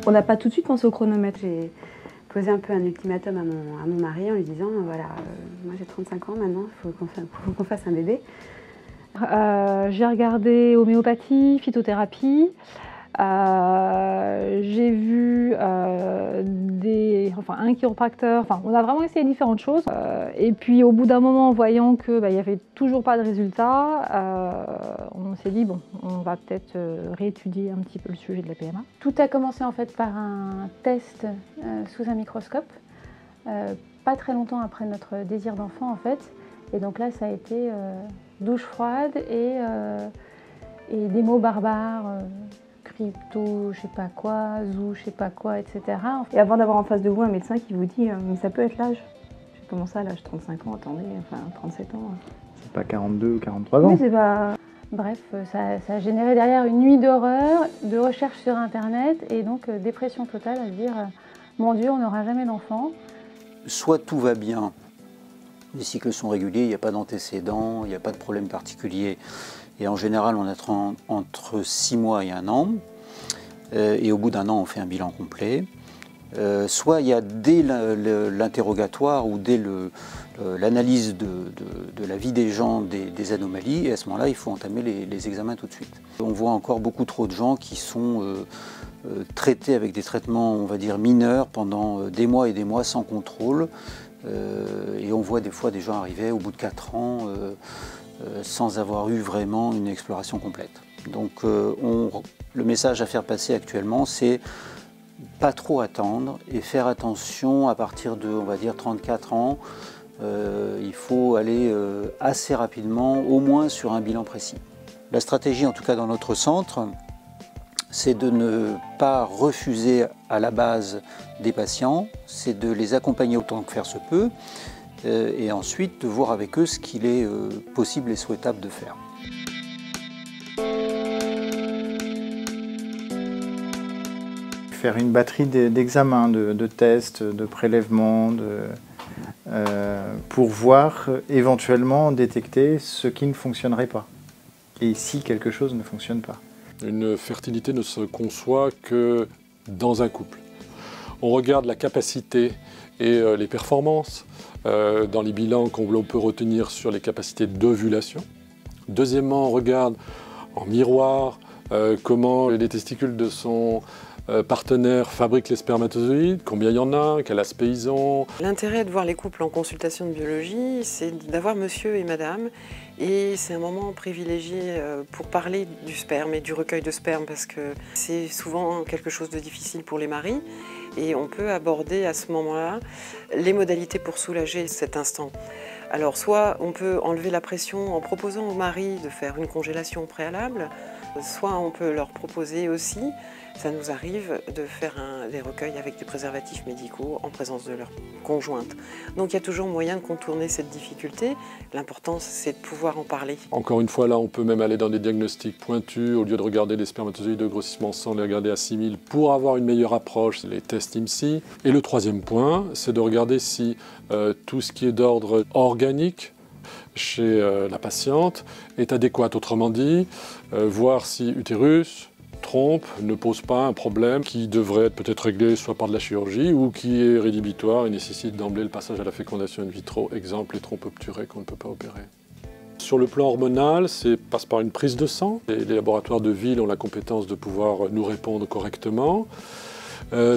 On n'a pas tout de suite pensé au chronomètre. J'ai posé un peu un ultimatum à mon mari en lui disant voilà, moi j'ai 35 ans maintenant, il faut qu'on fasse un bébé. J'ai regardé homéopathie, phytothérapie. J'ai vu un chiropracteur, on a vraiment essayé différentes choses. Et puis au bout d'un moment, en voyant qu'il n'y avait toujours pas de résultat, on s'est dit bon, on va peut-être réétudier un petit peu le sujet de la PMA. Tout a commencé en fait par un test sous un microscope, pas très longtemps après notre désir d'enfant en fait. Et donc là, ça a été douche froide et des mots barbares. Crypto, je sais pas quoi, zoo, je sais pas quoi, etc. Et avant d'avoir en face de vous un médecin qui vous dit mais ça peut être l'âge. J'ai commencé à l'âge 35 ans, attendez, 37 ans. C'est pas 42 ou 43 ans. Oui, c'est pas... Bref, ça a généré derrière une nuit d'horreur, de recherche sur internet et donc dépression totale à se dire mon Dieu, on n'aura jamais d'enfant. Soit tout va bien, les cycles sont réguliers, il n'y a pas d'antécédents, il n'y a pas de problème particulier. Et en général, on attend entre 6 mois et 1 an. Et au bout d'1 an, on fait un bilan complet. Soit il y a dès l'interrogatoire ou dès l'analyse de la vie des gens des anomalies. Et à ce moment-là, il faut entamer les examens tout de suite. On voit encore beaucoup trop de gens qui sont traités avec des traitements, on va dire, mineurs pendant des mois et des mois sans contrôle. Et on voit des fois des gens arriver au bout de 4 ans sans avoir eu vraiment une exploration complète. Donc le message à faire passer actuellement, c'est pas trop attendre et faire attention à partir de, on va dire, 34 ans. Il faut aller assez rapidement, au moins sur un bilan précis. La stratégie, en tout cas dans notre centre, c'est de ne pas refuser à la base des patients, c'est de les accompagner autant que faire se peut, et ensuite de voir avec eux ce qu'il est possible et souhaitable de faire. Faire une batterie d'examens, de tests, de prélèvements, pour voir éventuellement détecter ce qui ne fonctionnerait pas, et si quelque chose ne fonctionne pas. Une fertilité ne se conçoit que dans un couple. On regarde la capacité et les performances dans les bilans qu'on peut retenir sur les capacités d'ovulation. Deuxièmement, on regarde en miroir comment les testicules de son partenaire fabriquent les spermatozoïdes, combien il y en a, quel aspect ils ont. L'intérêt de voir les couples en consultation de biologie, c'est d'avoir monsieur et madame. Et c'est un moment privilégié pour parler du sperme et du recueil de sperme parce que c'est souvent quelque chose de difficile pour les maris. Et on peut aborder à ce moment-là les modalités pour soulager cet instant. Alors soit on peut enlever la pression en proposant aux maris de faire une congélation préalable, soit on peut leur proposer aussi, ça nous arrive de faire des recueils avec des préservatifs médicaux en présence de leur conjointe. Donc il y a toujours moyen de contourner cette difficulté. L'important c'est de pouvoir en parler. Encore une fois là, on peut même aller dans des diagnostics pointus, au lieu de regarder les spermatozoïdes de grossissement sans les regarder à 6000 pour avoir une meilleure approche, les tests IMSI. Et le troisième point, c'est de regarder si tout ce qui est d'ordre organique chez la patiente est adéquat. Autrement dit, voir si utérus, trompe ne pose pas un problème qui devrait être peut-être réglé soit par de la chirurgie ou qui est rédhibitoire et nécessite d'emblée le passage à la fécondation in vitro, exemple les trompes obturées qu'on ne peut pas opérer. Sur le plan hormonal, ça passe par une prise de sang. Les laboratoires de ville ont la compétence de pouvoir nous répondre correctement.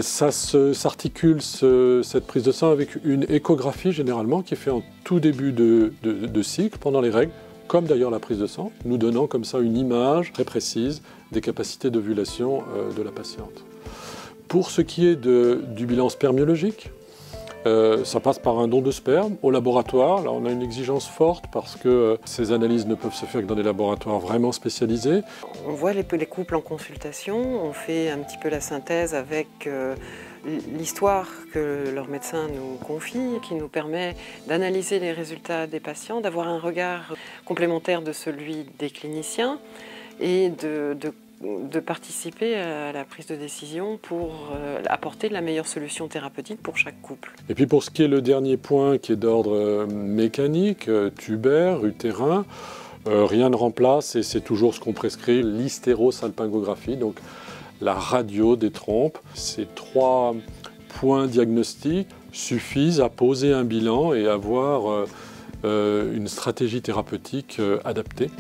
Ça s'articule, cette prise de sang, avec une échographie généralement qui est faite en tout début de cycle, pendant les règles, comme d'ailleurs la prise de sang, nous donnant comme ça une image très précise des capacités d'ovulation de la patiente. Pour ce qui est du bilan spermiologique, ça passe par un don de sperme au laboratoire. Là, on a une exigence forte parce que ces analyses ne peuvent se faire que dans des laboratoires vraiment spécialisés. On voit les couples en consultation, on fait un petit peu la synthèse avec l'histoire que leur médecin nous confie, qui nous permet d'analyser les résultats des patients, d'avoir un regard complémentaire de celui des cliniciens et de participer à la prise de décision pour apporter la meilleure solution thérapeutique pour chaque couple. Et puis pour ce qui est le dernier point qui est d'ordre mécanique, tubaire, utérin, rien ne remplace et c'est toujours ce qu'on prescrit, l'hystérosalpingographie. Donc la radio des trompes. Ces 3 points diagnostiques suffisent à poser un bilan et avoir une stratégie thérapeutique adaptée.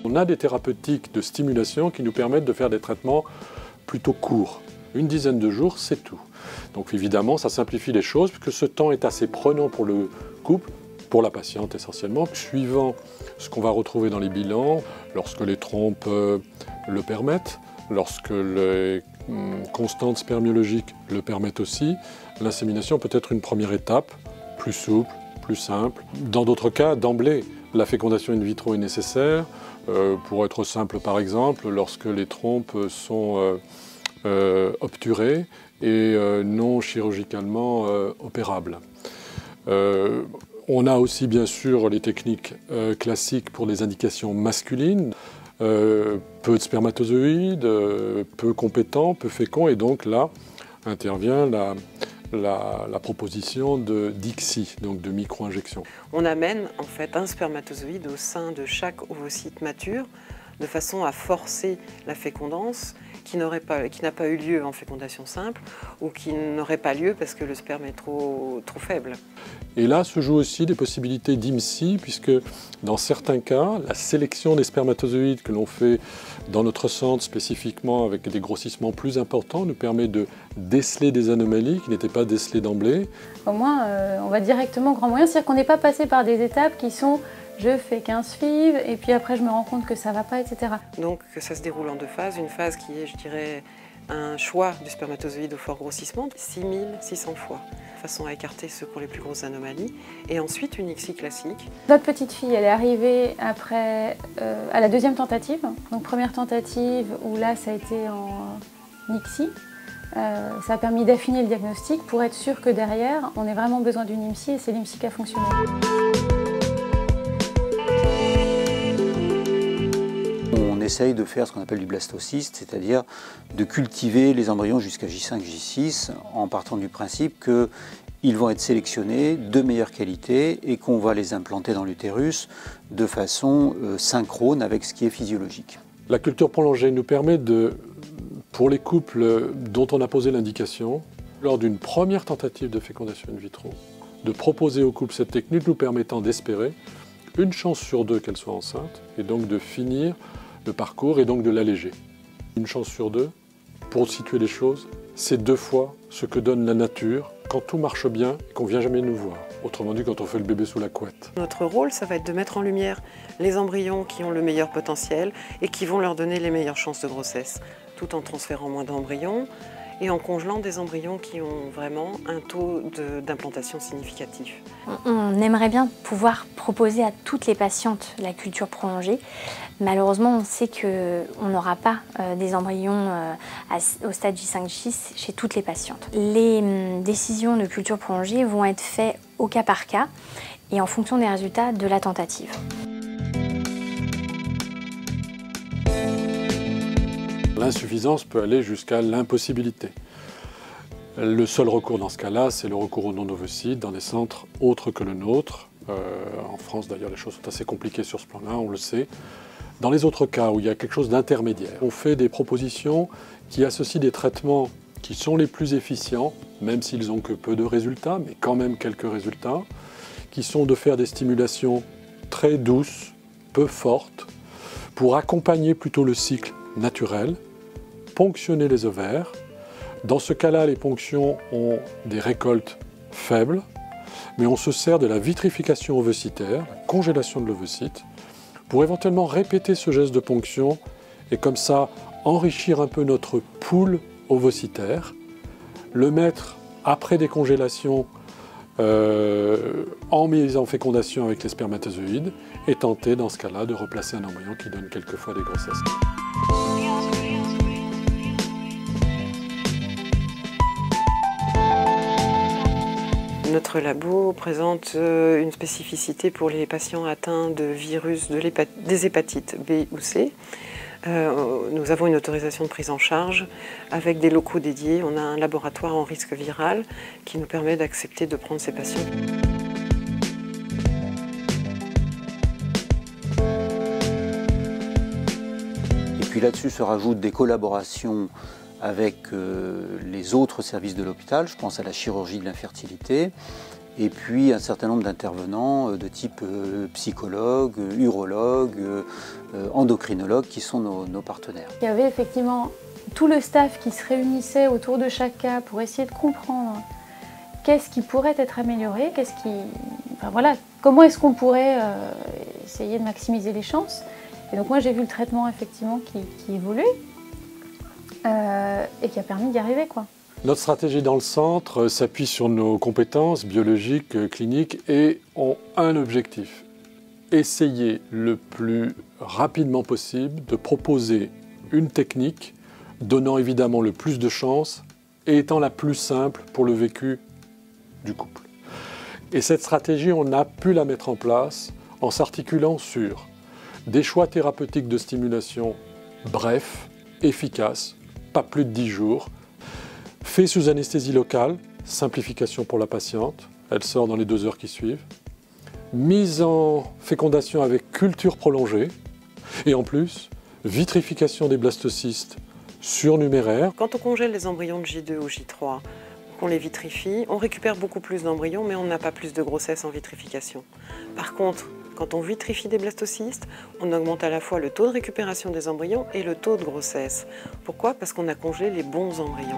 On a des thérapeutiques de stimulation qui nous permettent de faire des traitements plutôt courts. Une dizaine de jours, c'est tout. Donc évidemment, ça simplifie les choses puisque ce temps est assez prenant pour le couple, pour la patiente essentiellement. Suivant ce qu'on va retrouver dans les bilans, lorsque les trompes le permettent, lorsque les constantes spermiologiques le permettent aussi, l'insémination peut être une première étape, plus souple, plus simple. Dans d'autres cas, d'emblée, la fécondation in vitro est nécessaire. Pour être simple par exemple, lorsque les trompes sont obturées et non chirurgicalement opérables. On a aussi bien sûr les techniques classiques pour les indications masculines, peu de spermatozoïdes, peu compétents, peu féconds, et donc là intervient la proposition d'ICSI, donc de micro-injection. On amène en fait un spermatozoïde au sein de chaque ovocyte mature de façon à forcer la fécondance qui n'a pas eu lieu en fécondation simple ou qui n'aurait pas lieu parce que le sperme est trop faible. Et là se jouent aussi des possibilités d'IMSI puisque dans certains cas, la sélection des spermatozoïdes que l'on fait dans notre centre spécifiquement avec des grossissements plus importants nous permet de déceler des anomalies qui n'étaient pas décelées d'emblée. Au moins, on va directement au grand moyen, c'est-à-dire qu'on n'est pas passé par des étapes qui sont je fais 15 FIV et puis après je me rends compte que ça ne va pas, etc. Donc ça se déroule en 2 phases. Une phase qui est, je dirais, un choix du spermatozoïde au fort grossissement, 6600 fois, de façon à écarter ceux qui ont les plus grosses anomalies. Et ensuite une ICSI classique. Notre petite fille, elle est arrivée après, à la 2e tentative. Donc première tentative où là ça a été en ICSI. Ça a permis d'affiner le diagnostic pour être sûr que derrière, on ait vraiment besoin d'une IMSI et c'est l'IMSI qui a fonctionné. On essaye de faire ce qu'on appelle du blastocyste, c'est-à-dire de cultiver les embryons jusqu'à J5, J6 en partant du principe qu'ils vont être sélectionnés de meilleure qualité et qu'on va les implanter dans l'utérus de façon synchrone avec ce qui est physiologique. La culture prolongée nous permet pour les couples dont on a posé l'indication, lors d'une première tentative de fécondation in vitro, de proposer au couple cette technique nous permettant d'espérer une chance sur 2 qu'elle soit enceinte et donc de finir le parcours et donc de l'alléger. Une chance sur 2, pour situer les choses, c'est 2 fois ce que donne la nature quand tout marche bien et qu'on ne vient jamais nous voir. Autrement dit, quand on fait le bébé sous la couette. Notre rôle, ça va être de mettre en lumière les embryons qui ont le meilleur potentiel et qui vont leur donner les meilleures chances de grossesse, tout en transférant moins d'embryons et en congelant des embryons qui ont vraiment un taux d'implantation significatif. On aimerait bien pouvoir proposer à toutes les patientes la culture prolongée. Malheureusement, on sait qu'on n'aura pas des embryons au stade J5, J6 chez toutes les patientes. Les décisions de culture prolongée vont être faites au cas par cas et en fonction des résultats de la tentative. L'insuffisance peut aller jusqu'à l'impossibilité. Le seul recours dans ce cas-là, c'est le recours au non-ovocyte dans des centres autres que le nôtre. En France, d'ailleurs, les choses sont assez compliquées sur ce plan-là, on le sait. Dans les autres cas où il y a quelque chose d'intermédiaire, on fait des propositions qui associent des traitements qui sont les plus efficients, même s'ils n'ont que peu de résultats, mais quand même quelques résultats, qui sont de faire des stimulations très douces, peu fortes, pour accompagner plutôt le cycle naturel, ponctionner les ovaires. Dans ce cas-là, les ponctions ont des récoltes faibles, mais on se sert de la vitrification ovocytaire, la congélation de l'ovocyte, pour éventuellement répéter ce geste de ponction et comme ça enrichir un peu notre pool ovocytaire, le mettre après des congélations en mise en fécondation avec les spermatozoïdes et tenter dans ce cas-là de replacer un embryon qui donne quelquefois des grossesses. Notre labo présente une spécificité pour les patients atteints de virus des hépatites B ou C. Nous avons une autorisation de prise en charge avec des locaux dédiés. On a un laboratoire en risque viral qui nous permet d'accepter de prendre ces patients. puis là-dessus se rajoutent des collaborations avec les autres services de l'hôpital, je pense à la chirurgie de l'infertilité, et puis un certain nombre d'intervenants de type psychologue, urologue, endocrinologue qui sont nos partenaires. Il y avait effectivement tout le staff qui se réunissait autour de chaque cas pour essayer de comprendre qu'est-ce qui pourrait être amélioré, enfin, voilà, comment est-ce qu'on pourrait essayer de maximiser les chances. Et donc moi j'ai vu le traitement effectivement qui évolue et qui a permis d'y arriver, quoi. Notre stratégie dans le centre s'appuie sur nos compétences biologiques, cliniques et ont un objectif: essayer le plus rapidement possible de proposer une technique donnant évidemment le plus de chances et étant la plus simple pour le vécu du couple. Et cette stratégie, on a pu la mettre en place en s'articulant sur des choix thérapeutiques de stimulation brefs, efficaces, pas plus de 10 jours, fait sous anesthésie locale, simplification pour la patiente, elle sort dans les 2 heures qui suivent, mise en fécondation avec culture prolongée, et en plus, vitrification des blastocystes surnuméraires. Quand on congèle les embryons de J2 ou J3, qu'on les vitrifie, on récupère beaucoup plus d'embryons, mais on n'a pas plus de grossesse en vitrification. Par contre, quand on vitrifie des blastocystes, on augmente à la fois le taux de récupération des embryons et le taux de grossesse. Pourquoi? Parce qu'on a congelé les bons embryons.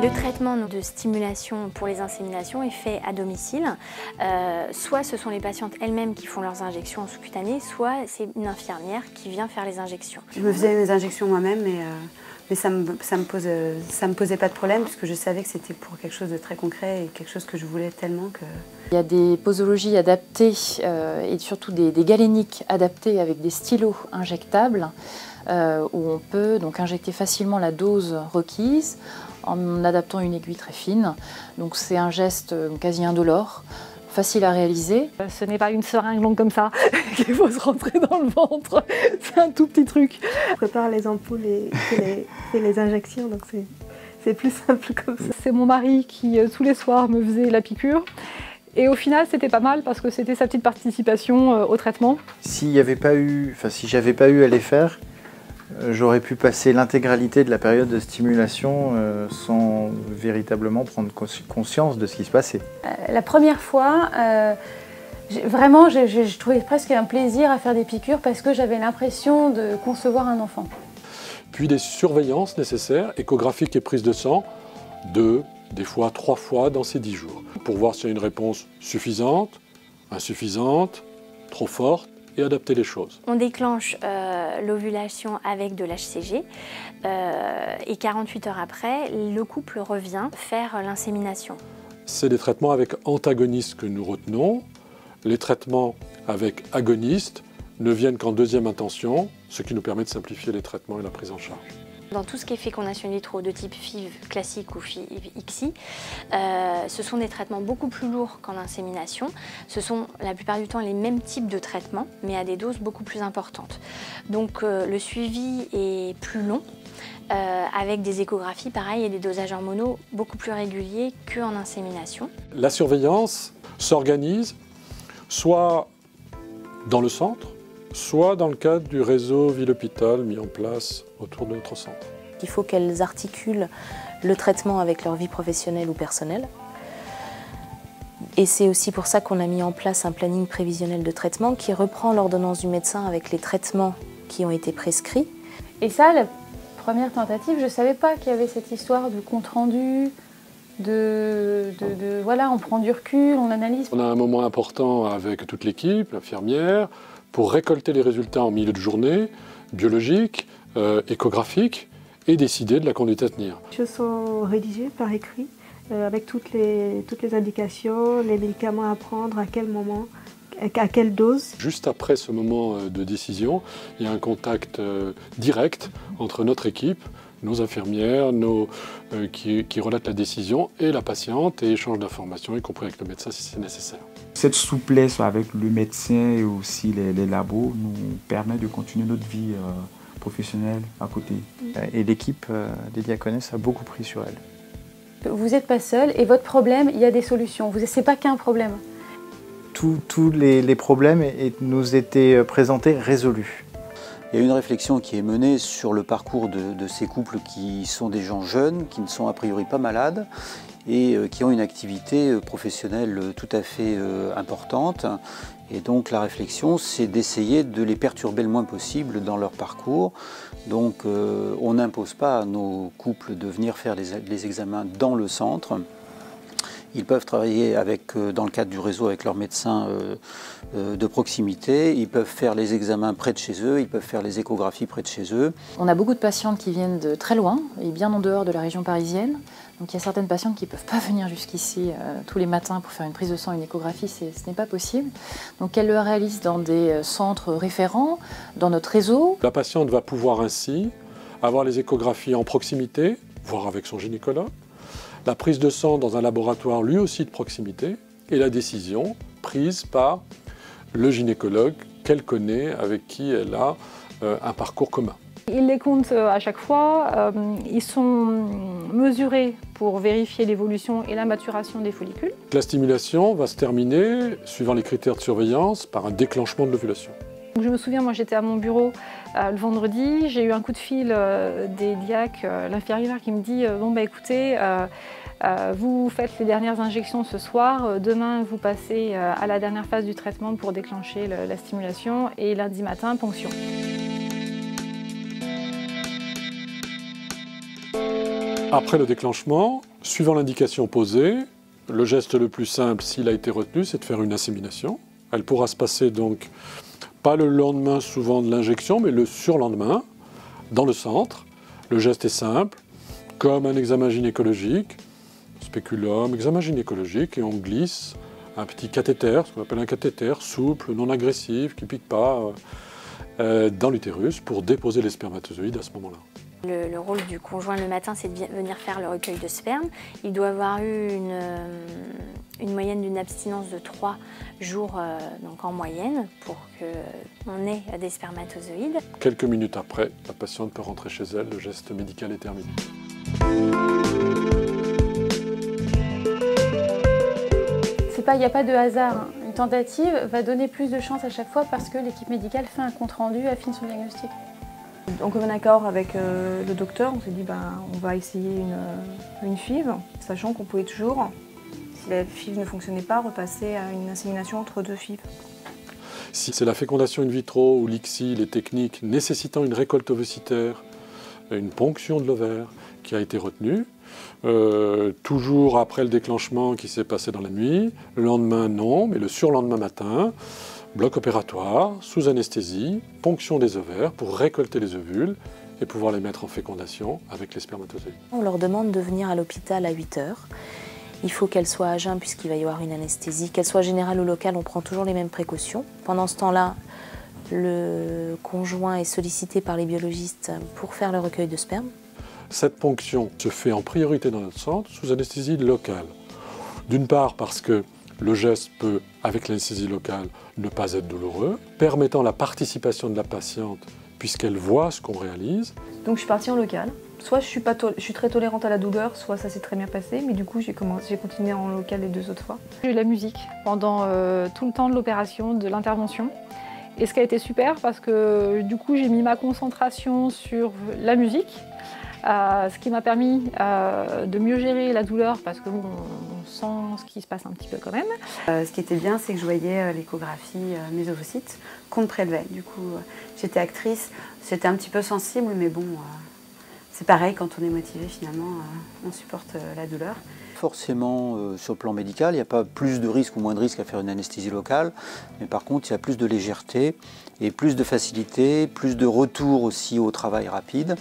Le traitement de stimulation pour les inséminations est fait à domicile. Soit ce sont les patientes elles-mêmes qui font leurs injections en sous-cutané, soit c'est une infirmière qui vient faire les injections. Je me faisais mes injections moi-même, mais ça me posait pas de problème puisque je savais que c'était pour quelque chose de très concret et quelque chose que je voulais tellement que... Il y a des posologies adaptées et surtout des galéniques adaptées avec des stylos injectables où on peut donc injecter facilement la dose requise en adaptant une aiguille très fine. Donc c'est un geste quasi indolore, facile à réaliser. Ce n'est pas une seringue longue comme ça qu'il faut se rentrer dans le ventre, c'est un tout petit truc. On prépare les ampoules et fait les injections, donc c'est plus simple comme ça. C'est mon mari qui tous les soirs me faisait la piqûre. Et au final, c'était pas mal parce que c'était sa petite participation au traitement. Si j'avais pas eu à les faire, j'aurais pu passer l'intégralité de la période de stimulation sans véritablement prendre conscience de ce qui se passait. La première fois, vraiment, je trouvais presque un plaisir à faire des piqûres parce que j'avais l'impression de concevoir un enfant. Puis des surveillances nécessaires, échographiques et prise de sang, 2, des fois 3 fois dans ces 10 jours, pour voir s'il y a une réponse suffisante, insuffisante, trop forte, et adapter les choses. On déclenche l'ovulation avec de l'HCG et 48 heures après, le couple revient faire l'insémination. C'est des traitements avec antagonistes que nous retenons. Les traitements avec agonistes ne viennent qu'en deuxième intention, ce qui nous permet de simplifier les traitements et la prise en charge. Dans tout ce qui est fécondation in vitro de type FIV classique ou FIV ICSI, ce sont des traitements beaucoup plus lourds qu'en insémination. Ce sont la plupart du temps les mêmes types de traitements, mais à des doses beaucoup plus importantes. Donc le suivi est plus long, avec des échographies pareil et des dosages hormonaux beaucoup plus réguliers qu'en insémination. La surveillance s'organise soit dans le centre, soit dans le cadre du réseau ville-hôpital mis en place autour de notre centre. Il faut qu'elles articulent le traitement avec leur vie professionnelle ou personnelle. Et c'est aussi pour ça qu'on a mis en place un planning prévisionnel de traitement qui reprend l'ordonnance du médecin avec les traitements qui ont été prescrits. Et ça, la première tentative, je ne savais pas qu'il y avait cette histoire de compte-rendu, voilà, on prend du recul, on analyse. On a un moment important avec toute l'équipe, l'infirmière, pour récolter les résultats en milieu de journée, biologiques, échographiques, et décider de la conduite à tenir. Les choses sont rédigées par écrit, avec toutes les indications, les médicaments à prendre, à quel moment, à quelle dose. Juste après ce moment de décision, il y a un contact direct entre notre équipe, nos infirmières, qui relatent la décision, et la patiente, et échange d'informations, y compris avec le médecin si c'est nécessaire. Cette souplesse avec le médecin et aussi les labos nous permet de continuer notre vie professionnelle à côté. Et l'équipe des Diaconesses a beaucoup pris sur elle. Vous n'êtes pas seul et votre problème, il y a des solutions. Ce n'est pas qu'un problème. Tous les problèmes nous étaient présentés résolus. Il y a une réflexion qui est menée sur le parcours de ces couples qui sont des gens jeunes, qui ne sont a priori pas malades et qui ont une activité professionnelle tout à fait importante. Et donc la réflexion, c'est d'essayer de les perturber le moins possible dans leur parcours. Donc on n'impose pas à nos couples de venir faire les examens dans le centre. Ils peuvent travailler dans le cadre du réseau avec leur médecin de proximité, ils peuvent faire les examens près de chez eux, ils peuvent faire les échographies près de chez eux. On a beaucoup de patientes qui viennent de très loin et bien en dehors de la région parisienne. Donc il y a certaines patientes qui ne peuvent pas venir jusqu'ici tous les matins pour faire une prise de sang, une échographie, ce n'est pas possible. Donc elles le réalisent dans des centres référents, dans notre réseau. La patiente va pouvoir ainsi avoir les échographies en proximité, voire avec son gynécologue, la prise de sang dans un laboratoire lui aussi de proximité et la décision prise par le gynécologue qu'elle connaît, avec qui elle a un parcours commun. Ils les comptent à chaque fois, ils sont mesurés pour vérifier l'évolution et la maturation des follicules. La stimulation va se terminer, suivant les critères de surveillance, par un déclenchement de l'ovulation. Je me souviens, moi j'étais à mon bureau le vendredi, j'ai eu un coup de fil des diacs, l'infirmière qui me dit bon bah écoutez, vous faites les dernières injections ce soir, demain vous passez à la dernière phase du traitement pour déclencher la stimulation et lundi matin, ponction. Après le déclenchement, suivant l'indication posée, le geste le plus simple, s'il a été retenu, c'est de faire une insémination. Elle pourra se passer donc pas le lendemain souvent de l'injection, mais le surlendemain, dans le centre. Le geste est simple, comme un examen gynécologique, spéculum, examen gynécologique, et on glisse un petit cathéter, ce qu'on appelle un cathéter, souple, non agressif, qui ne pique pas, dans l'utérus pour déposer les spermatozoïdes à ce moment-là. Le rôle du conjoint le matin, c'est de venir faire le recueil de sperme. Il doit avoir eu une moyenne d'une abstinence de 3 jours donc en moyenne pour qu'on ait des spermatozoïdes. Quelques minutes après, la patiente peut rentrer chez elle, le geste médical est terminé. Il n'y a pas de hasard. Une tentative va donner plus de chance à chaque fois parce que l'équipe médicale fait un compte-rendu, affine son diagnostic. En commun accord avec le docteur, on s'est dit on va essayer une FIV, sachant qu'on pouvait toujours, si la FIV ne fonctionnait pas, repasser à une insémination entre 2 FIV. Si c'est la fécondation in vitro ou l'ICSI, les techniques nécessitant une récolte ovocytaire, une ponction de l'ovaire qui a été retenue, toujours après le déclenchement qui s'est passé dans la nuit, le lendemain non, mais le surlendemain matin, bloc opératoire, sous anesthésie, ponction des ovaires pour récolter les ovules et pouvoir les mettre en fécondation avec les spermatozoïdes. On leur demande de venir à l'hôpital à 8 h. Il faut qu'elle soit à jeun puisqu'il va y avoir une anesthésie. Qu'elle soit générale ou locale, on prend toujours les mêmes précautions. Pendant ce temps-là, le conjoint est sollicité par les biologistes pour faire le recueil de sperme. Cette ponction se fait en priorité dans notre centre sous anesthésie locale. D'une part parce que le geste peut, avec l'anesthésie locale, ne pas être douloureux, permettant la participation de la patiente puisqu'elle voit ce qu'on réalise. Donc je suis partie en local. Soit je suis très tolérante à la douleur, soit ça s'est très bien passé, mais du coup j'ai continué en local les 2 autres fois. J'ai eu la musique pendant tout le temps de l'opération, de l'intervention. Et ce qui a été super parce que du coup j'ai mis ma concentration sur la musique. Ce qui m'a permis de mieux gérer la douleur parce que bon, on sent ce qui se passe un petit peu quand même. Ce qui était bien, c'est que je voyais l'échographie, mes ovocytes, qu'on prélevait. Du coup, j'étais actrice, j'étais un petit peu sensible, mais bon, c'est pareil, quand on est motivé, finalement, on supporte la douleur. Forcément, sur le plan médical, il n'y a pas plus de risque ou moins de risque à faire une anesthésie locale, mais par contre, il y a plus de légèreté et plus de facilité, plus de retour aussi au travail rapide.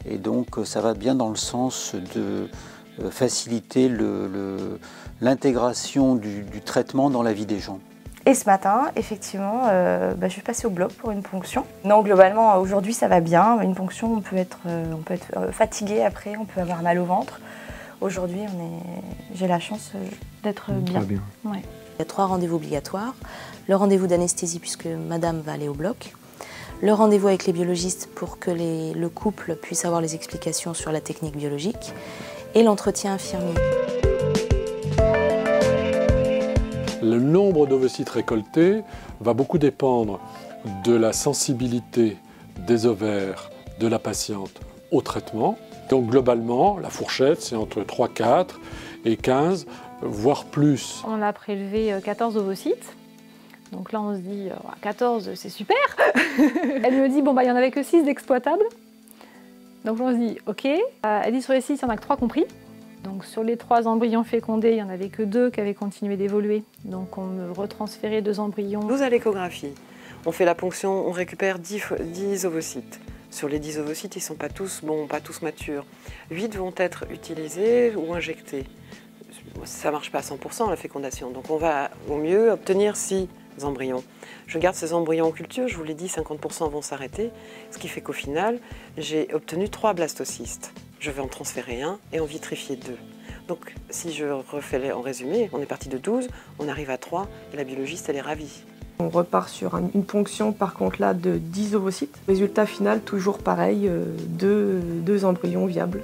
Et donc, ça va bien dans le sens de faciliter l'intégration du traitement dans la vie des gens. Et ce matin, effectivement, je suis passée au bloc pour une ponction. Non, globalement, aujourd'hui, ça va bien. Une ponction, on peut être fatigué après, on peut avoir mal au ventre. Aujourd'hui, j'ai la chance d'être bien. Ouais. Il y a 3 rendez-vous obligatoires. Le rendez-vous d'anesthésie puisque madame va aller au bloc. Le rendez-vous avec les biologistes pour que le couple puisse avoir les explications sur la technique biologique. et l'entretien infirmier. Le nombre d'ovocytes récoltés va beaucoup dépendre de la sensibilité des ovaires de la patiente au traitement. Donc globalement, la fourchette, c'est entre 3, 4 et 15, voire plus. On a prélevé 14 ovocytes. Donc là, on se dit, 14, c'est super. Elle me dit, bon, bah, il n'y en avait que 6 d'exploitables. Donc on se dit, ok. Elle dit, sur les 6, il n'y en a que 3 compris. Donc sur les 3 embryons fécondés, il n'y en avait que 2 qui avaient continué d'évoluer. Donc on me retransférait 2 embryons. 12 à l'échographie. On fait la ponction, on récupère 10 ovocytes. Sur les 10 ovocytes, ils ne sont pas tous bons, pas tous matures. 8 vont être utilisés ou injectés. Ça ne marche pas à 100% la fécondation. Donc on va au mieux obtenir 6 embryons. Je garde ces embryons en culture, je vous l'ai dit, 50% vont s'arrêter. Ce qui fait qu'au final, j'ai obtenu 3 blastocystes. Je vais en transférer 1 et en vitrifier 2. Donc si je refais en résumé, on est parti de 12, on arrive à 3 et la biologiste, elle est ravie. On repart sur une ponction par contre là de 10 ovocytes. Résultat final, toujours pareil, 2 embryons viables,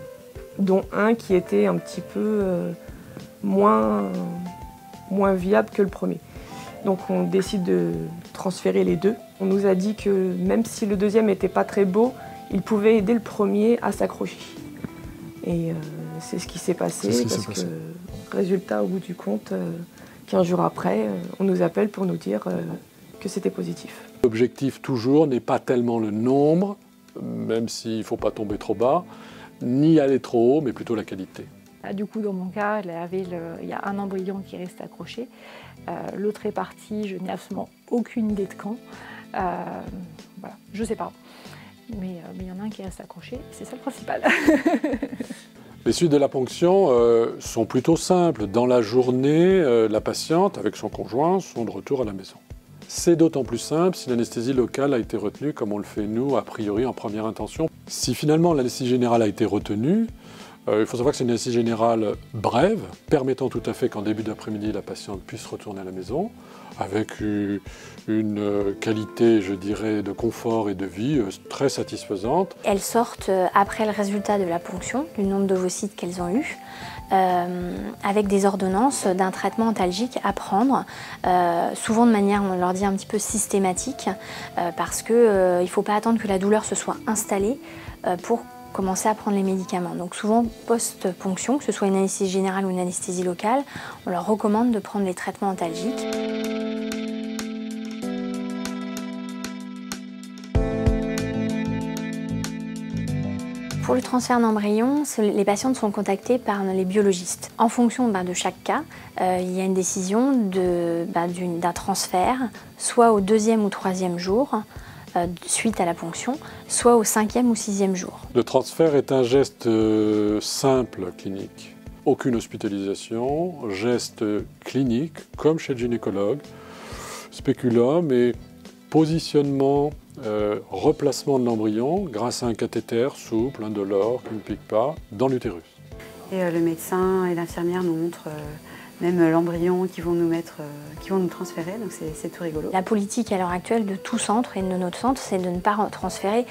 dont un qui était un petit peu moins viable que le premier. Donc on décide de transférer les 2. On nous a dit que même si le deuxième n'était pas très beau, il pouvait aider le premier à s'accrocher. Et c'est ce qui s'est passé, parce que résultat au bout du compte, 15 jours après, on nous appelle pour nous dire que c'était positif. L'objectif toujours n'est pas tellement le nombre, même s'il ne faut pas tomber trop bas, ni aller trop haut, mais plutôt la qualité. Du coup, dans mon cas, il y a un embryon qui reste accroché. L'autre est parti, je n'ai absolument aucune idée de quand. Voilà, je ne sais pas. Mais il y en a un qui reste accroché, c'est ça le principal. Les suites de la ponction sont plutôt simples. Dans la journée, la patiente, avec son conjoint, sont de retour à la maison. C'est d'autant plus simple si l'anesthésie locale a été retenue, comme on le fait nous, a priori, en première intention. Si finalement l'anesthésie générale a été retenue, il faut savoir que c'est une anesthésie générale brève, permettant tout à fait qu'en début d'après-midi, la patiente puisse retourner à la maison, avec une qualité, je dirais, de confort et de vie très satisfaisante. Elles sortent après le résultat de la ponction, du nombre d'ovocytes qu'elles ont eu, avec des ordonnances d'un traitement antalgique à prendre, souvent de manière, on leur dit, un petit peu systématique, parce qu'il ne faut pas attendre que la douleur se soit installée pour commencer à prendre les médicaments. Donc souvent, post-ponction, que ce soit une anesthésie générale ou une anesthésie locale, on leur recommande de prendre les traitements antalgiques. Pour le transfert d'embryon, les patientes sont contactées par les biologistes. En fonction de chaque cas, il y a une décision d'un transfert, soit au 2e ou 3e jour, suite à la ponction, soit au 5e ou 6e jour. Le transfert est un geste simple clinique. Aucune hospitalisation, geste clinique, comme chez le gynécologue, spéculum et positionnement, replacement de l'embryon grâce à un cathéter souple, indolore, qui ne pique pas, dans l'utérus. Et le médecin et l'infirmière nous montrent même l'embryon qu'ils vont nous mettre, qu'ils vont nous transférer, donc c'est tout rigolo. La politique à l'heure actuelle de tout centre et de notre centre, c'est de ne pas transférer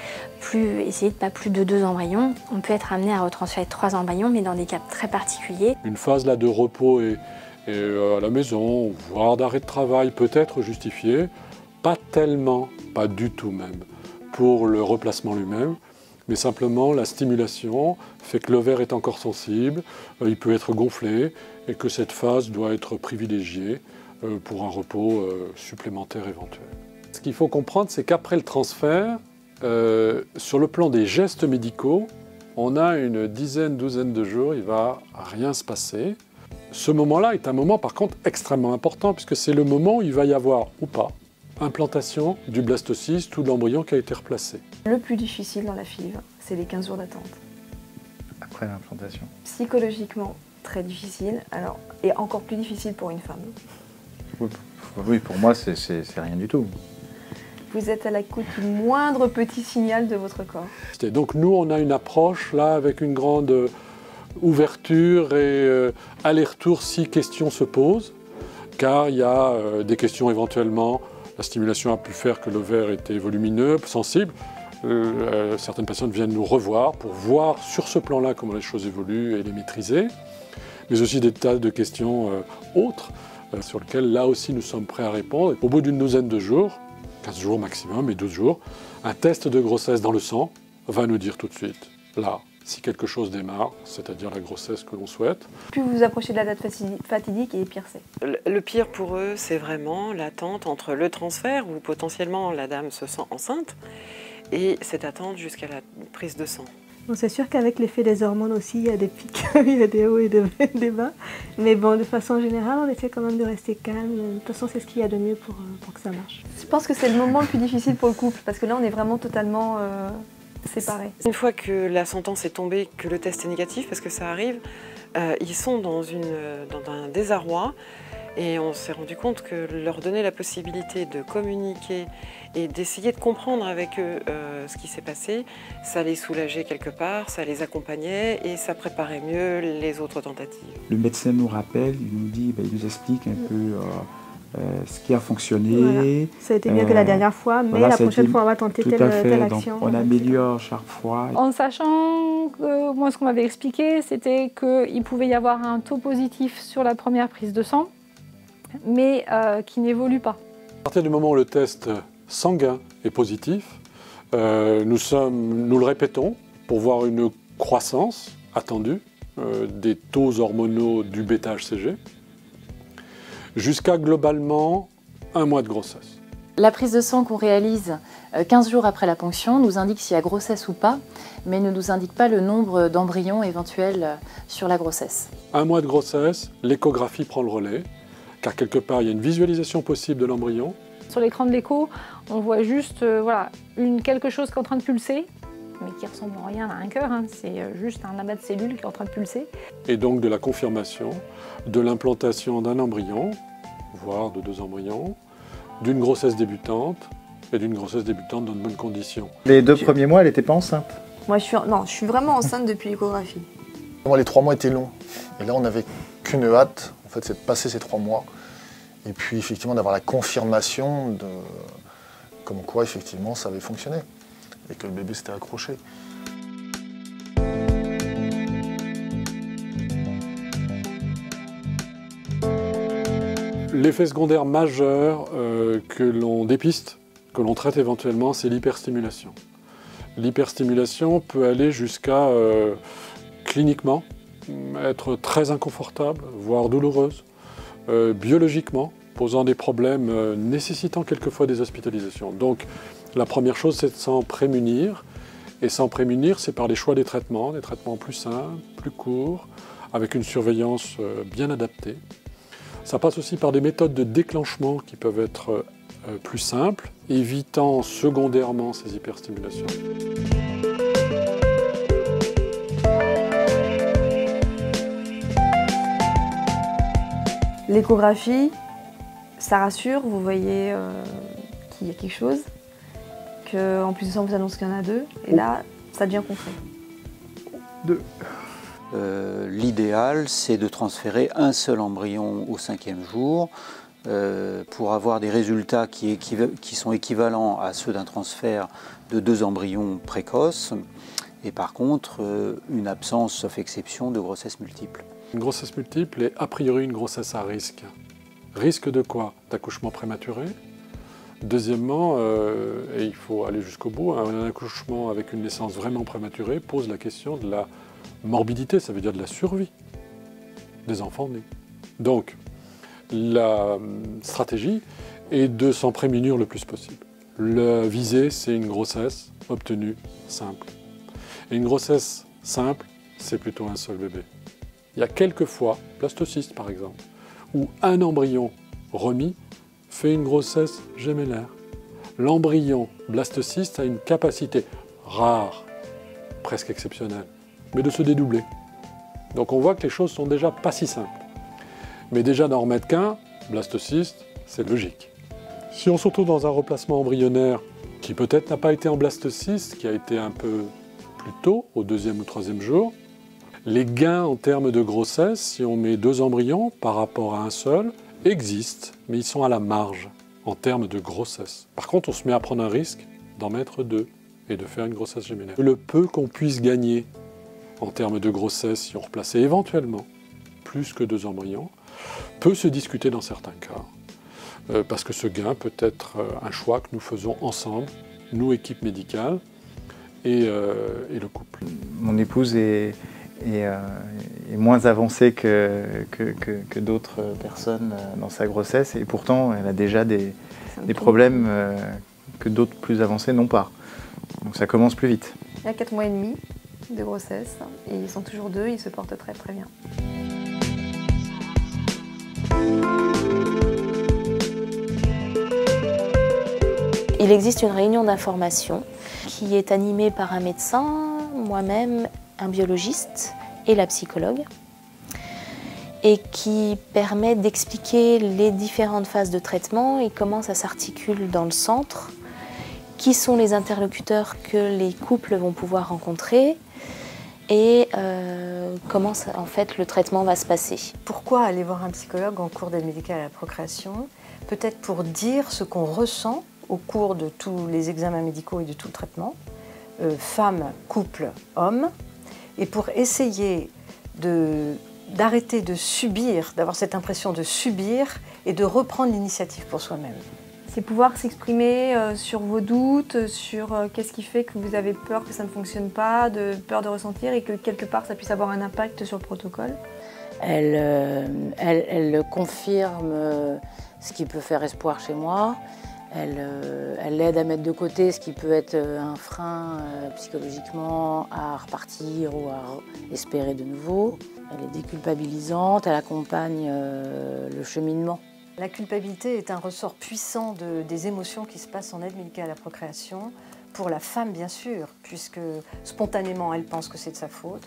essayer de pas plus de 2 embryons. On peut être amené à retransférer 3 embryons, mais dans des cas très particuliers. Une phase là de repos et à la maison, voire d'arrêt de travail peut être justifiée, pas tellement, pas du tout même, pour le replacement lui-même, mais simplement la stimulation fait que l'ovaire est encore sensible, il peut être gonflé et que cette phase doit être privilégiée pour un repos supplémentaire éventuel. Ce qu'il faut comprendre, c'est qu'après le transfert, sur le plan des gestes médicaux, on a une douzaine de jours, il ne va rien se passer. Ce moment-là est un moment par contre extrêmement important puisque c'est le moment où il va y avoir ou pas implantation du blastocyste ou de l'embryon qui a été replacé. Le plus difficile dans la FIV, c'est les 15 jours d'attente. Après l'implantation. Psychologiquement, très difficile, et encore plus difficile pour une femme. Oui, pour moi, c'est rien du tout. Vous êtes à l'écoute du moindre petit signal de votre corps. Donc nous, on a une approche là avec une grande ouverture et aller-retour si questions se posent, car il y a des questions éventuellement. La stimulation a pu faire que l'ovaire était volumineux, sensible. Certaines patientes viennent nous revoir pour voir sur ce plan-là comment les choses évoluent et les maîtriser, mais aussi des tas de questions autres sur lesquelles là aussi nous sommes prêts à répondre. Au bout d'une douzaine de jours, 15 jours maximum et 12 jours, un test de grossesse dans le sang va nous dire tout de suite, là, si quelque chose démarre, c'est-à-dire la grossesse que l'on souhaite. Plus vous vous approchez de la date fatidique, et pire c'est. Le pire pour eux, c'est vraiment l'attente entre le transfert, où potentiellement la dame se sent enceinte, et cette attente jusqu'à la prise de sang. Bon, c'est sûr qu'avec l'effet des hormones aussi, il y a des pics, il y a des hauts et des bas. Mais bon, de façon générale, on essaie quand même de rester calme. De toute façon, c'est ce qu'il y a de mieux pour que ça marche. Je pense que c'est le moment le plus difficile pour le couple, parce que là, on est vraiment totalement séparés. Une fois que la sentence est tombée, que le test est négatif, parce que ça arrive, ils sont dans un désarroi. Et on s'est rendu compte que leur donner la possibilité de communiquer et d'essayer de comprendre avec eux ce qui s'est passé, ça les soulageait quelque part, ça les accompagnait et ça préparait mieux les autres tentatives. Le médecin nous rappelle, il nous dit, il nous explique un peu ce qui a fonctionné. Voilà. Ça a été mieux que la dernière fois, mais voilà, la prochaine fois on va tenter telle action. Donc, on améliore chaque fois. En sachant que moi ce qu'on m'avait expliqué, c'était qu'il pouvait y avoir un taux positif sur la première prise de sang, mais qui n'évolue pas. À partir du moment où le test sanguin est positif, nous le répétons pour voir une croissance attendue des taux hormonaux du bêta-HCG jusqu'à globalement 1 mois de grossesse. La prise de sang qu'on réalise 15 jours après la ponction nous indique s'il y a grossesse ou pas, mais ne nous indique pas le nombre d'embryons éventuels sur la grossesse. 1 mois de grossesse, l'échographie prend le relais, car quelque part il y a une visualisation possible de l'embryon. Sur l'écran de l'écho, on voit juste voilà, quelque chose qui est en train de pulser, mais qui ressemble en rien à un cœur, hein. C'est juste un amas de cellules qui est en train de pulser. Et donc de la confirmation de l'implantation d'un embryon, voire de 2 embryons, d'une grossesse débutante et d'une grossesse débutante dans de bonnes conditions. Les 2 premiers mois, elle n'était pas enceinte? Moi, je suis vraiment enceinte depuis l'échographie. Moi, les 3 mois étaient longs. Et là, on n'avait qu'une hâte, en fait, c'est de passer ces 3 mois. Et puis, effectivement, d'avoir la confirmation de comme quoi, effectivement, ça avait fonctionné. Et que le bébé s'était accroché. L'effet secondaire majeur que l'on dépiste, que l'on traite éventuellement, c'est l'hyperstimulation. L'hyperstimulation peut aller jusqu'à, cliniquement, être très inconfortable, voire douloureuse, biologiquement, posant des problèmes nécessitant quelquefois des hospitalisations. Donc la première chose, c'est de s'en prémunir. Et s'en prémunir, c'est par les choix des traitements plus simples, plus courts, avec une surveillance bien adaptée. Ça passe aussi par des méthodes de déclenchement qui peuvent être plus simples, évitant secondairement ces hyperstimulations. L'échographie, ça rassure, vous voyez qu'il y a quelque chose, qu'en plus de ça on vous annonce qu'il y en a 2, et là ça devient concret. 2. L'idéal, c'est de transférer un seul embryon au 5e jour pour avoir des résultats qui sont équivalents à ceux d'un transfert de 2 embryons précoces et par contre une absence, sauf exception, de grossesse multiple. Une grossesse multiple est a priori une grossesse à risque. Risque de quoi? D'accouchement prématuré. Deuxièmement, et il faut aller jusqu'au bout, un accouchement avec une naissance vraiment prématurée pose la question de la morbidité, ça veut dire de la survie des enfants nés. Donc, la stratégie est de s'en prémunir le plus possible. La visée, c'est une grossesse obtenue simple. Et une grossesse simple, c'est plutôt un seul bébé. Il y a quelques fois, blastocyste par exemple, où un embryon remis fait une grossesse gémellaire. L'embryon blastocyste a une capacité rare, presque exceptionnelle, mais de se dédoubler. Donc on voit que les choses sont déjà pas si simples. Mais déjà d'en remettre qu'un, blastocyste, c'est logique. Si on se retrouve dans un replacement embryonnaire qui peut-être n'a pas été en blastocyste, qui a été un peu plus tôt, au 2e ou 3e jour, les gains en termes de grossesse, si on met 2 embryons par rapport à un seul, existent, mais ils sont à la marge en termes de grossesse. Par contre, on se met à prendre un risque d'en mettre 2, et de faire une grossesse gémellaire. Le peu qu'on puisse gagner en termes de grossesse, si on replaçait éventuellement plus que 2 embryons, peut se discuter dans certains cas. Parce que ce gain peut être un choix que nous faisons ensemble, nous, équipe médicale, et le couple. Mon épouse est moins avancée que d'autres personnes dans sa grossesse, et pourtant elle a déjà des problèmes que d'autres plus avancés n'ont pas. Donc ça commence plus vite. Il y a 4 mois et demi de grossesse, et ils sont toujours 2, ils se portent très très bien. Il existe une réunion d'information qui est animée par un médecin, moi-même, un biologiste et la psychologue, et qui permet d'expliquer les différentes phases de traitement et comment ça s'articule dans le centre, qui sont les interlocuteurs que les couples vont pouvoir rencontrer et comment ça, en fait, le traitement va se passer. Pourquoi aller voir un psychologue en cours d'aide médicale à la procréation? Peut-être pour dire ce qu'on ressent au cours de tous les examens médicaux et de tout le traitement, femme, couple, homme, et pour essayer d'arrêter de subir, d'avoir cette impression de subir et de reprendre l'initiative pour soi-même. C'est pouvoir s'exprimer sur vos doutes, sur qu'est-ce qui fait que vous avez peur que ça ne fonctionne pas, peur de ressentir et que quelque part ça puisse avoir un impact sur le protocole. Elle confirme ce qui peut faire espoir chez moi. Elle aide à mettre de côté ce qui peut être un frein psychologiquement à repartir ou à espérer de nouveau. Elle est déculpabilisante, elle accompagne le cheminement. La culpabilité est un ressort puissant des émotions qui se passent en aide médicale à la procréation, pour la femme bien sûr, puisque spontanément elle pense que c'est de sa faute.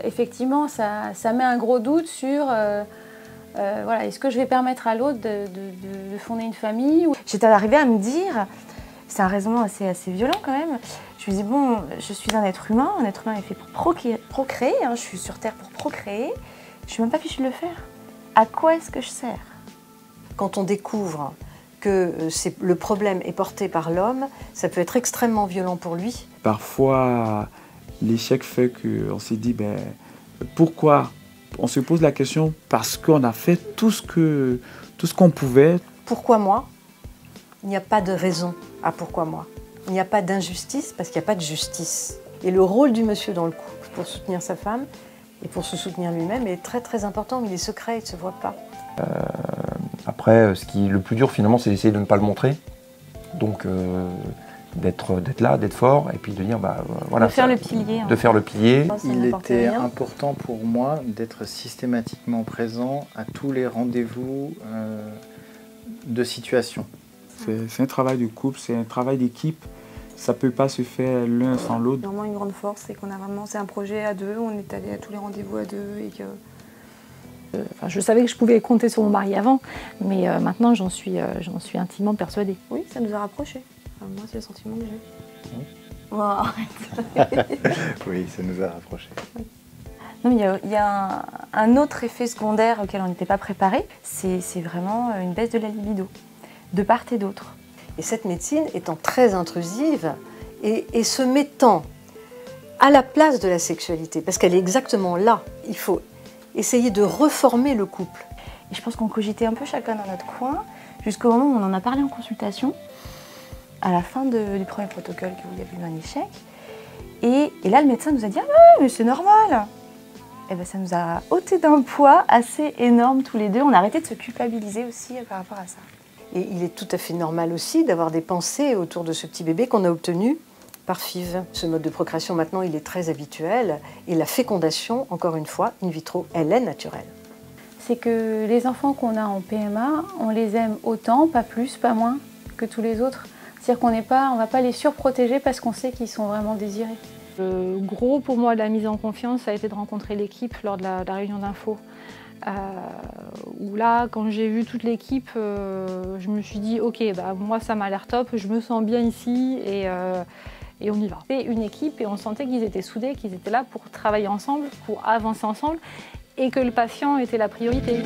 Effectivement, ça met un gros doute sur voilà, est-ce que je vais permettre à l'autre de fonder une famille? J'étais arrivée à me dire, c'est un raisonnement assez violent quand même, je me dis bon, je suis un être humain est fait pour procréer, hein, je suis sur Terre pour procréer, je suis même pas fichue de le faire. À quoi est-ce que je sers? Quand on découvre que le problème est porté par l'homme, ça peut être extrêmement violent pour lui. Parfois, l'échec fait qu'on s'est dit, ben, pourquoi? On se pose la question parce qu'on a fait tout ce qu'on pouvait. Pourquoi moi? Il n'y a pas de raison à pourquoi moi. Il n'y a pas d'injustice parce qu'il n'y a pas de justice. Et le rôle du monsieur dans le couple pour soutenir sa femme et pour se soutenir lui-même est très très important, mais il est secret, il ne se voit pas. Après, ce qui est le plus dur finalement, c'est d'essayer de ne pas le montrer. Donc d'être là, d'être fort, et puis de dire, bah voilà. De faire le pilier. De faire le pilier. Il était important pour moi d'être systématiquement présent à tous les rendez-vous de situation. C'est un travail de couple, c'est un travail d'équipe. Ça ne peut pas se faire l'un sans l'autre. Vraiment une grande force, c'est qu'on a vraiment, c'est un projet à 2, on est allé à tous les rendez-vous à 2 et que... Enfin, je savais que je pouvais compter sur mon mari avant, mais maintenant j'en suis intimement persuadée. Oui, ça nous a rapprochés. Enfin, moi, c'est le sentiment que j'ai. Oh, arrête. Oui, ça nous a rapprochés. Oui. Non, mais il y a un autre effet secondaire auquel on n'était pas préparé, c'est vraiment une baisse de la libido, de part et d'autre. Et cette médecine étant très intrusive et se mettant à la place de la sexualité, parce qu'elle est exactement là, il faut essayer de reformer le couple. Et je pense qu'on cogitait un peu chacun dans notre coin, jusqu'au moment où on en a parlé en consultation, à la fin du premier protocole où il y avait eu un échec. Et là, le médecin nous a dit « Ah ouais, mais c'est normal !» Et bien, ça nous a ôté d'un poids assez énorme tous les deux. On a arrêté de se culpabiliser aussi par rapport à ça. Et il est tout à fait normal aussi d'avoir des pensées autour de ce petit bébé qu'on a obtenu par FIV. Ce mode de procréation, maintenant, il est très habituel. Et la fécondation, encore une fois, in vitro, elle est naturelle. C'est que les enfants qu'on a en PMA, on les aime autant, pas plus, pas moins, que tous les autres. C'est-à-dire qu'on ne va pas les surprotéger parce qu'on sait qu'ils sont vraiment désirés. Le gros pour moi de la mise en confiance, ça a été de rencontrer l'équipe lors de la réunion d'info. Où là, quand j'ai vu toute l'équipe, je me suis dit « Ok, bah, moi ça m'a l'air top, je me sens bien ici et on y va ». C'était une équipe et on sentait qu'ils étaient soudés, qu'ils étaient là pour travailler ensemble, pour avancer ensemble et que le patient était la priorité.